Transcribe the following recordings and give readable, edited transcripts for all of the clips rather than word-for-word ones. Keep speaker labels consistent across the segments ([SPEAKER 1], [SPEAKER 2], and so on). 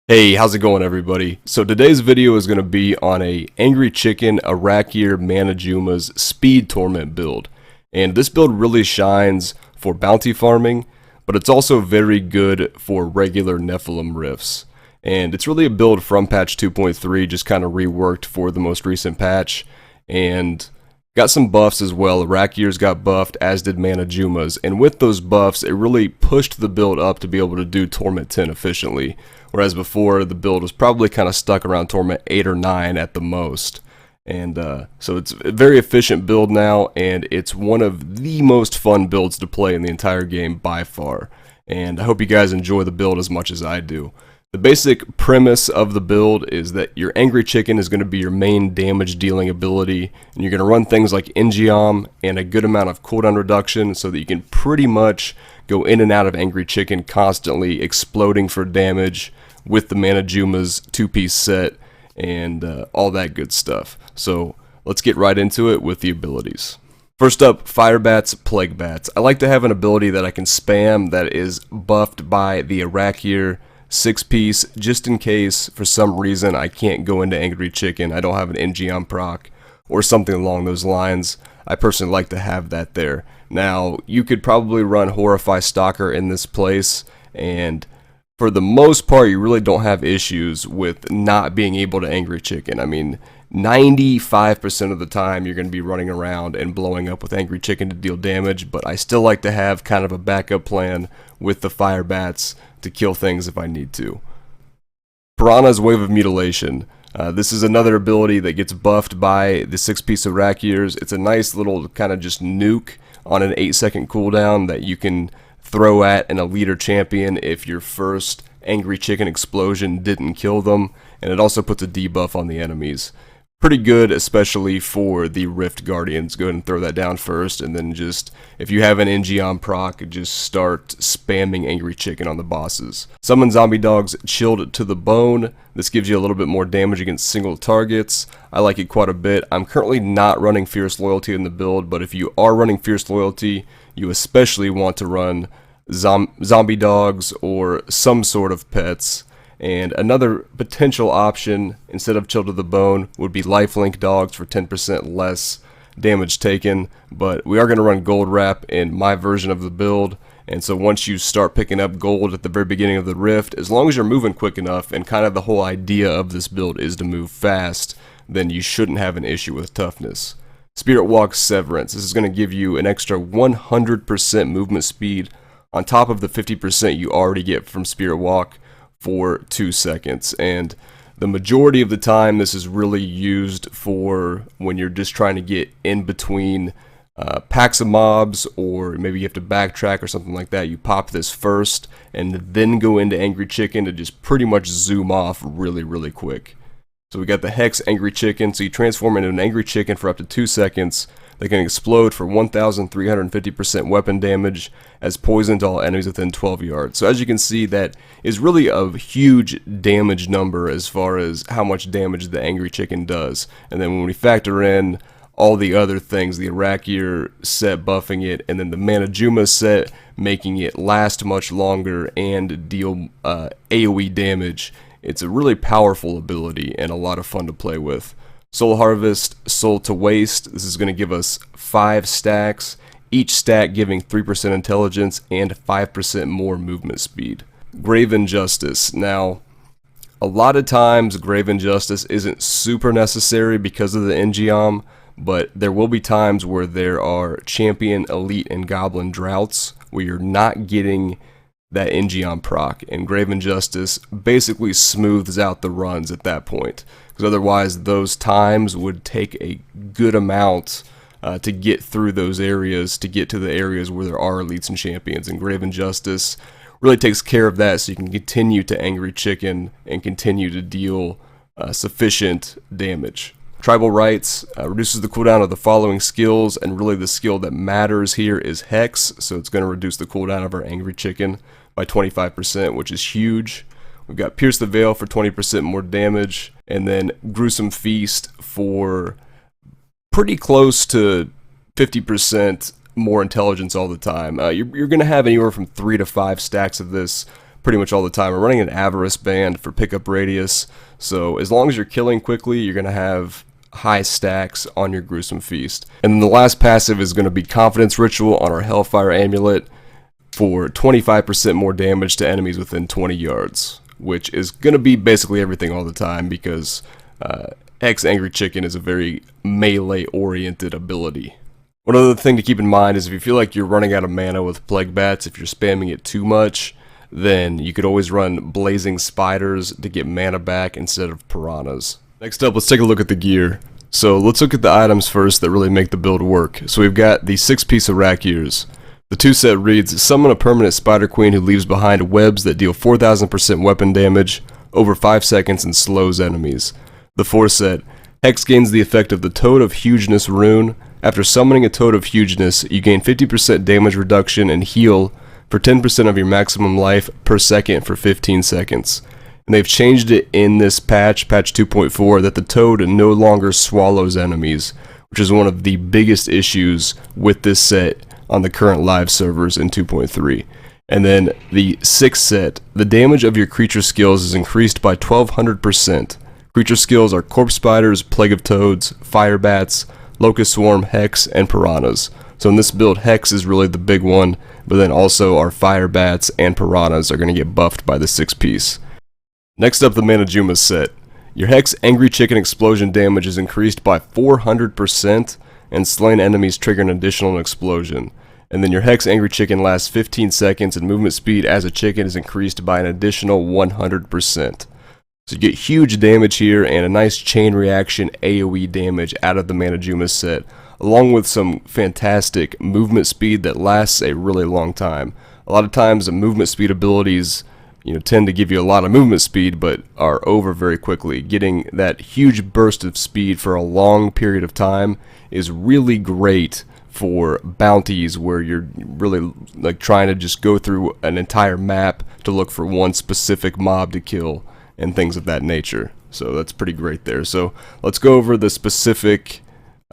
[SPEAKER 1] Hey, how's it going everybody? So today's video is going to be on a Angry Chicken Arachyr Manajuma's Speed Torment build. And this build really shines for bounty farming, but it's also very good for regular Nephilim rifts. And it's really a build from patch 2.3, just kind of reworked for the most recent patch. And got some buffs as well. Arachyr's got buffed, as did Manajuma's, and with those buffs, it really pushed the build up to be able to do Torment 10 efficiently, whereas before, the build was probably kind of stuck around Torment 8 or 9 at the most. And so it's a very efficient build now, and it's one of the most fun builds to play in the entire game by far. And I hope you guys enjoy the build as much as I do. The basic premise of the build is that your Angry Chicken is going to be your main damage dealing ability, and you're going to run things like In-Geom and a good amount of cooldown reduction so that you can pretty much go in and out of Angry Chicken constantly exploding for damage with the Manajuma's 2-piece set and all that good stuff. So let's get right into it with the abilities. First up, Fire Bats, Plague Bats. I like to have an ability that I can spam that is buffed by the Arachyr 6-piece, just in case for some reason I can't go into Angry Chicken, I don't have an In-Geom proc, or something along those lines. I personally like to have that there. Now, you could probably run Horrify Stalker in this place, and for the most part, you really don't have issues with not being able to Angry Chicken. I mean, 95% of the time you're going to be running around and blowing up with Angry Chicken to deal damage, but I still like to have kind of a backup plan with the Fire Bats to kill things if I need to. Piranha's Wave of Mutilation. This is another ability that gets buffed by the 6-piece Arachyrs. It's a nice little kind of just nuke on an 8-second cooldown that you can throw at an elite or champion if your first Angry Chicken explosion didn't kill them, and it also puts a debuff on the enemies. Pretty good, especially for the Rift Guardians. Go ahead and throw that down first, and then just, if you have an In-Geom proc, just start spamming Angry Chicken on the bosses. Summon Zombie Dogs, Chilled to the Bone. This gives you a little bit more damage against single targets. I like it quite a bit. I'm currently not running Fierce Loyalty in the build, but if you are running Fierce Loyalty, you especially want to run Zombie Dogs or some sort of pets. And another potential option, instead of Chill to the Bone, would be Lifelink Dogs for 10% less damage taken. But we are going to run Gold Wrap in my version of the build. And so once you start picking up gold at the very beginning of the Rift, as long as you're moving quick enough, and kind of the whole idea of this build is to move fast, then you shouldn't have an issue with toughness. Spirit Walk Severance. This is going to give you an extra 100% movement speed on top of the 50% you already get from Spirit Walk for 2 seconds, and the majority of the time this is really used for when you're just trying to get in between packs of mobs, or maybe you have to backtrack or something like that. You pop this first and then go into Angry Chicken to just pretty much zoom off really quick. So we got the Hex Angry Chicken, so you transform into an Angry Chicken for up to 2 seconds. They can explode for 1,350% weapon damage as poison to all enemies within 12 yards. So as you can see, that is really a huge damage number as far as how much damage the Angry Chicken does. And then when we factor in all the other things, the Arachyr set buffing it, and then the Manajuma set making it last much longer and deal AoE damage, it's a really powerful ability and a lot of fun to play with. Soul Harvest, Soul to Waste. This is going to give us 5 stacks, each stack giving 3% intelligence and 5% more movement speed. Grave Injustice. Now, a lot of times Grave Injustice isn't super necessary because of the In-Geom, but there will be times where there are Champion, Elite, and Goblin droughts where you're not getting that In-Geom proc, and Grave Injustice basically smooths out the runs at that point, because otherwise those times would take a good amount to get through those areas, to get to the areas where there are elites and champions, and Grave Injustice really takes care of that, so you can continue to Angry Chicken and continue to deal sufficient damage. Tribal Rights reduces the cooldown of the following skills, and really the skill that matters here is Hex, so it's going to reduce the cooldown of our Angry Chicken by 25%, which is huge. We've got Pierce the Veil for 20% more damage, and then Gruesome Feast for pretty close to 50% more intelligence all the time. You're going to have anywhere from 3 to 5 stacks of this pretty much all the time. We're running an Avarice band for pickup radius, so as long as you're killing quickly, you're going to have high stacks on your Gruesome Feast. And then the last passive is going to be Confidence Ritual on our Hellfire Amulet for 25% more damage to enemies within 20 yards, which is going to be basically everything all the time because Hex Angry Chicken is a very melee-oriented ability. One other thing to keep in mind is if you feel like you're running out of mana with Plague Bats, if you're spamming it too much, then you could always run Blazing Spiders to get mana back instead of Piranhas. Next up, let's take a look at the gear. So let's look at the items first that really make the build work. So we've got the 6-piece Arachyrs. The 2 set reads, summon a permanent Spider Queen who leaves behind webs that deal 4000% weapon damage over 5 seconds and slows enemies. The 4 set, Hex gains the effect of the Toad of Hugeness rune. After summoning a Toad of Hugeness, you gain 50% damage reduction and heal for 10% of your maximum life per second for 15 seconds. And they've changed it in this patch 2.4, that the Toad no longer swallows enemies, which is one of the biggest issues with this set on the current live servers in 2.3. And then the 6th set, the damage of your creature skills is increased by 1200%. Creature skills are Corpse Spiders, Plague of Toads, Fire Bats, Locust Swarm, Hex, and Piranhas. So in this build, Hex is really the big one, but then also our Fire Bats and Piranhas are going to get buffed by the 6-piece. Next up, the Mana-Juma set. Your Hex Angry Chicken explosion damage is increased by 400%, and slain enemies trigger an additional explosion. And then your Hex Angry Chicken lasts 15 seconds, and movement speed as a chicken is increased by an additional 100%. So you get huge damage here and a nice chain reaction AoE damage out of the Mana-Juma set, along with some fantastic movement speed that lasts a really long time. A lot of times the movement speed abilities tend to give you a lot of movement speed but are over very quickly. Getting that huge burst of speed for a long period of time is really great for bounties where you're really like trying to just go through an entire map to look for one specific mob to kill and things of that nature. So that's pretty great there. So let's go over the specific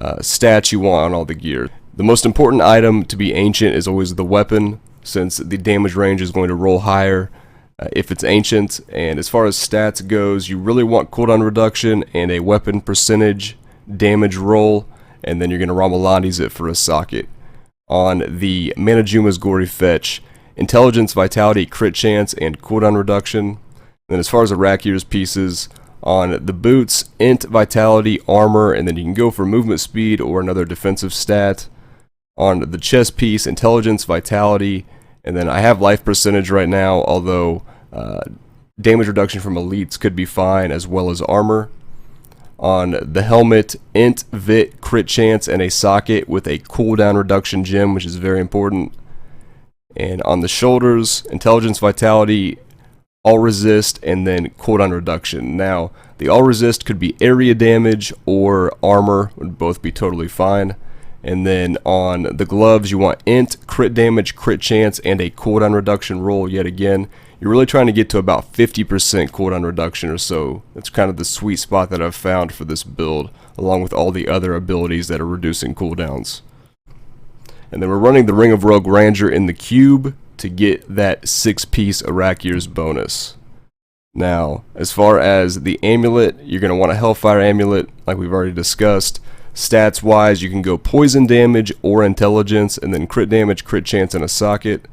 [SPEAKER 1] stats you want on all the gear. The most important item to be ancient is always the weapon, since the damage range is going to roll higher if it's ancient. And as far as stats goes, you really want cooldown reduction and a weapon percentage damage roll, and then you're going to Ramalandi's it for a socket. On the Mana-Juma's Gory Fetch, Intelligence, Vitality, Crit Chance, and cooldown reduction. And then as far as Arachyr's pieces, on the boots, Int, Vitality, Armor, and then you can go for movement speed or another defensive stat. On the chest piece, Intelligence, Vitality, and then I have life percentage right now, although damage reduction from elites could be fine, as well as armor. On the helmet, Int, Vit, Crit Chance, and a socket with a cooldown reduction gem, which is very important. And on the shoulders, Intelligence, Vitality, All Resist, and then cooldown reduction. Now, the All Resist could be area damage or armor, would both be totally fine. And then on the gloves, you want Int, Crit Damage, Crit Chance, and a cooldown reduction roll yet again. You're really trying to get to about 50% cooldown reduction or so. That's kind of the sweet spot that I've found for this build, along with all the other abilities that are reducing cooldowns. And then we're running the Ring of Rogue Ranger in the cube to get that 6-piece Arachyr's bonus. Now, as far as the amulet, you're going to want a Hellfire Amulet, like we've already discussed. Stats wise, you can go poison damage or intelligence, and then crit damage, crit chance, and a socket.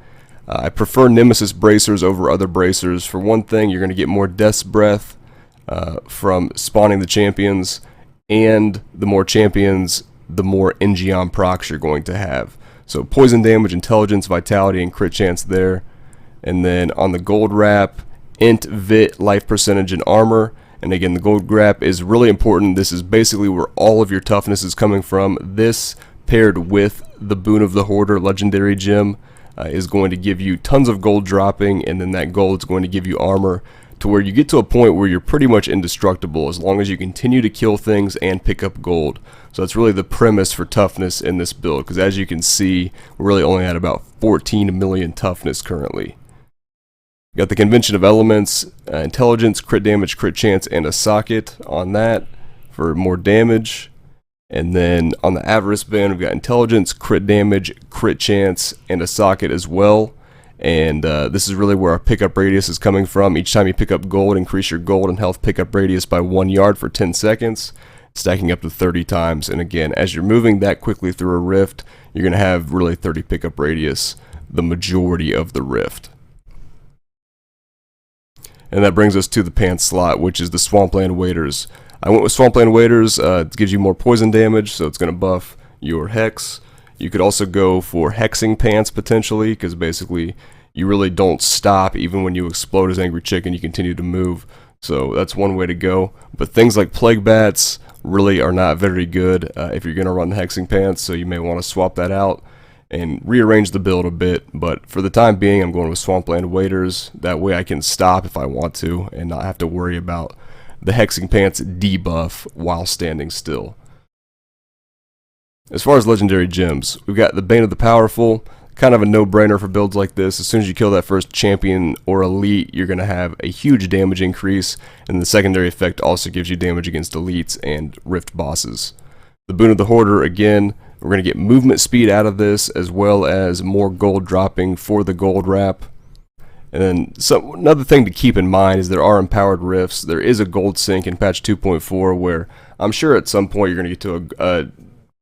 [SPEAKER 1] I prefer Nemesis bracers over other bracers. For one thing, you're going to get more Death's Breath from spawning the champions, and the more champions, the more In-Geom procs you're going to have. So poison damage, intelligence, vitality, and crit chance there. And then on the gold wrap, Int, Vit, life percentage, and armor. And again, the gold wrap is really important. This is basically where all of your toughness is coming from. This, paired with the Boon of the Hoarder legendary gem, is going to give you tons of gold dropping, and then that gold is going to give you armor to where you get to a point where you're pretty much indestructible as long as you continue to kill things and pick up gold. So that's really the premise for toughness in this build, because as you can see, we're really only at about 14 million toughness currently. You got the Convention of Elements, intelligence, crit damage, crit chance, and a socket on that for more damage. And then on the Avarice band, we've got intelligence, crit damage, crit chance, and a socket as well. and this is really where our pickup radius is coming from. Each time you pick up gold, increase your gold and health pickup radius by 1 yard for 10 seconds, stacking up to 30 times. And again, as you're moving that quickly through a rift, you're going to have really 30 pickup radius the majority of the rift. And that brings us to the pants slot, which is the Swampland Waders. I went with Swampland Waders. It gives you more poison damage, so it's going to buff your hex. You could also go for hexing pants potentially, because basically you really don't stop. Even when you explode as Angry Chicken, you continue to move. So that's one way to go. But things like Plague Bats really are not very good if you're going to run the hexing pants, so you may want to swap that out and rearrange the build a bit. But for the time being, I'm going with Swampland Waders. That way I can stop if I want to and not have to worry about the hexing pants debuff while standing still. As far as legendary gems, we've got the Bane of the Powerful. Kind of a no-brainer for builds like this. As soon as you kill that first champion or elite, you're going to have a huge damage increase, and the secondary effect also gives you damage against elites and rift bosses. The Boon of the Hoarder, again, we're going to get movement speed out of this, as well as more gold dropping for the gold wrap. And then another thing to keep in mind is there are empowered rifts. There is a gold sink in patch 2.4 where I'm sure at some point you're going to get to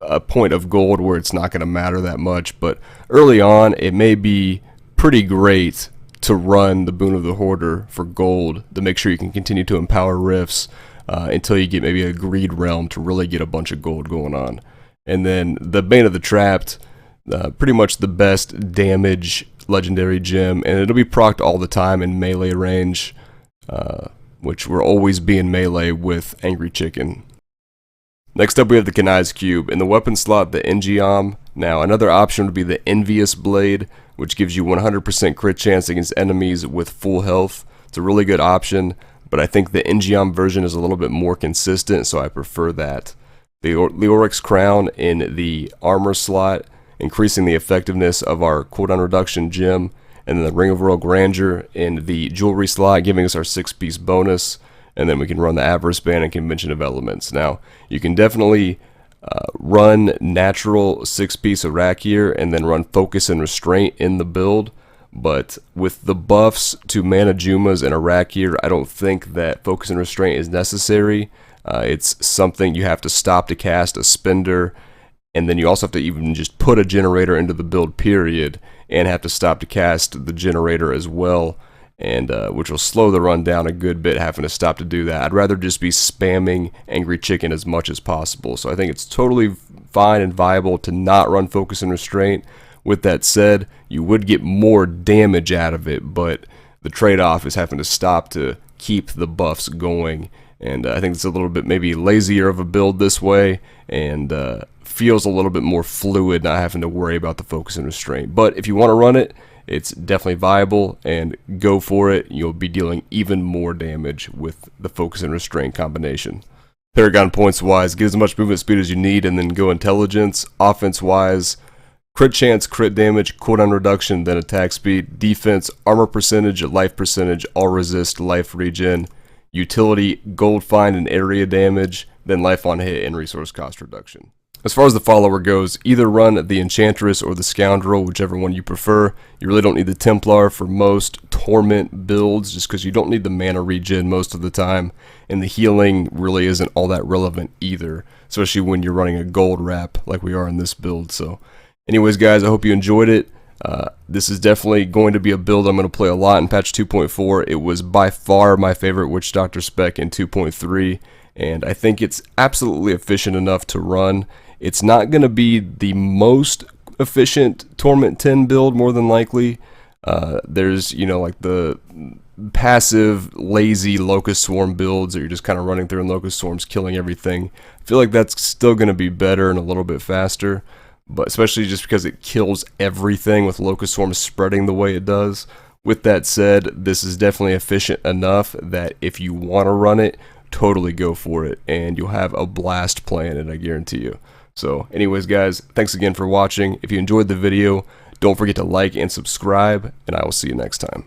[SPEAKER 1] a point of gold where it's not going to matter that much, but early on it may be pretty great to run the Boon of the Hoarder for gold to make sure you can continue to empower rifts until you get maybe a greed realm to really get a bunch of gold going on. And then the Bane of the Trapped, pretty much the best damage legendary gem, and it'll be procced all the time in melee range, which will always be in melee with Angry Chicken. Next up we have the Kanai's Cube. In the weapon slot, the In-Geom. Now another option would be the Envious Blade, which gives you 100% crit chance against enemies with full health. It's a really good option, but I think the In-Geom version is a little bit more consistent, so I prefer that. The Leoric's Crown in the armor slot, increasing the effectiveness of our cooldown reduction gem, and then the Ring of Royal Grandeur in the jewelry slot, giving us our 6-piece bonus. And then we can run the Avarice Band and Convention of Elements. Now, you can definitely run natural 6-piece Arachyr and then run Focus and Restraint in the build, but with the buffs to Mana Jumas and Arachyr, I don't think that Focus and Restraint is necessary. It's something you have to stop to cast a spender, and then you also have to even just put a generator into the build period and have to stop to cast the generator as well, and which will slow the run down a good bit having to stop to do that. I'd rather just be spamming Angry Chicken as much as possible. So I think it's totally fine and viable to not run Focus and Restraint. With that said, you would get more damage out of it, but the trade-off is having to stop to keep the buffs going. And I think it's a little bit maybe lazier of a build this way, and feels a little bit more fluid, not having to worry about the Focus and Restraint. But if you want to run it, it's definitely viable, and go for it. You'll be dealing even more damage with the Focus and Restraint combination. Paragon points wise, get as much movement speed as you need, and then go intelligence. Offense wise, crit chance, crit damage, cooldown reduction, then attack speed. Defense, armor percentage, life percentage, all resist, life regen. Utility, gold find and area damage, then life on hit and resource cost reduction. As far as the follower goes, either run the Enchantress or the Scoundrel, whichever one you prefer. You really don't need the Templar for most Torment builds, just because you don't need the mana regen most of the time, and the healing really isn't all that relevant either, especially when you're running a gold wrap like we are in this build. So anyways guys, I hope you enjoyed it. This is definitely going to be a build I'm going to play a lot in patch 2.4. It was by far my favorite Witch Doctor spec in 2.3, and I think it's absolutely efficient enough to run. It's not going to be the most efficient Torment 10 build, more than likely. There's, you know, like the passive, lazy Locust Swarm builds that you're just kind of running through in Locust Swarms, killing everything. I feel like that's still going to be better and a little bit faster, but especially just because it kills everything with Locust Swarms spreading the way it does. With that said, this is definitely efficient enough that if you want to run it, totally go for it, and you'll have a blast playing it, I guarantee you. So anyways guys, thanks again for watching. If you enjoyed the video, don't forget to like and subscribe, and I will see you next time.